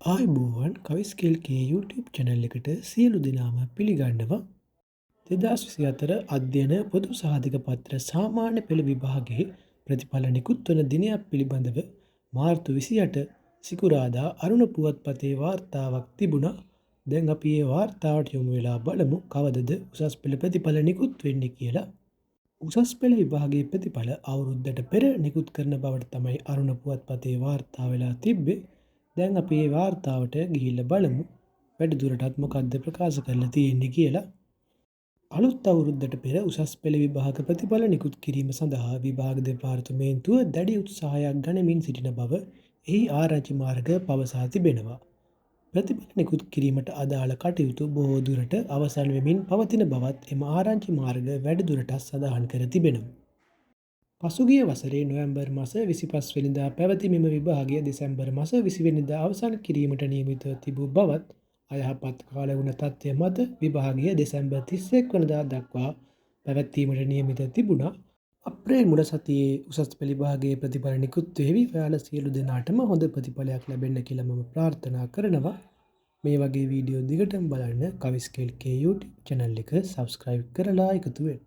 ආයුබෝවන් කවිස්කේල්ගේ YouTube channel එකට සියලු දෙනාම පිළිගන්නවා. 2024 අධ්‍යයන පොදු සහතික පත්‍ර සාමාන්‍ය පෙළ විභාගයේ ප්‍රතිඵල නිකුත් වන දිනයක් පිළිබඳව මාර්තු 28 සිකුරාදා අරුණ පුවත්පතේ වාර්තාවක් තිබුණා. දැන් අපි ඒ වාර්තාවට යොමු වෙලා බලමු කවදද උසස් පෙළ ප්‍රතිඵල නිකුත් වෙන්නේ කියලා. උසස් පෙළ විභාගයේ ප්‍රතිඵල අවුරුද්දට පෙර නිකුත් කරන බවට තමයි අරුණ පුවත්පතේ වාර්තා වෙලා තිබ්බේ. දැන් අපි මේ වාර්තාවට ගිහිල්ලා බලමු වැඩිදුරටත් මොකක්ද ප්‍රකාශ කරලා තියෙන්නේ කියලා. අලුත් අවුරුද්දට පෙර උසස් පෙළ විභාග ප්‍රතිඵල නිකුත් කිරීම සඳහා විභාග දෙපාර්තමේන්තුව දැඩි උත්සාහයක් ගනිමින් සිටින බව එහි ආරංචි මාර්ග පවසා තිබෙනවා. ප්‍රතිඵල නිකුත් කිරීමට අදාළ කටයුතු බොහෝ දුරට අවසන් වෙමින් පවතින බවත් එම ආරංචි මාර්ග වැඩිදුරටත් සඳහන් කර තිබෙනවා. පසුගිය වසරේ නොවැම්බර් මාස 25 වෙනිදා පැවති මෙම විභාගය දෙසැම්බර් මාස 20 වෙනිදා අවසන් කිරීමට නියමිතව තිබූ බවත් අයහපත් කාලගුණ තත්ත්වය මත විභාගය දෙසැම්බර් 31 වෙනිදා දක්වා පැවැත්වීමට නියමිත තිබුණා. අප්‍රේල් මුල සතියේ උසස් පෙළ විභාගයේ ප්‍රතිඵල නිකුත් වෙවි. ඔයාලා සියලු දෙනාටම හොඳ ප්‍රතිඵලයක් ලැබෙන්න කියලා මම ප්‍රාර්ථනා කරනවා. මේ වගේ වීඩියෝ දිගටම බලන්න කවිස්කේල්ගේ YouTube channel එක subscribe කරලා එකතු වෙන්න.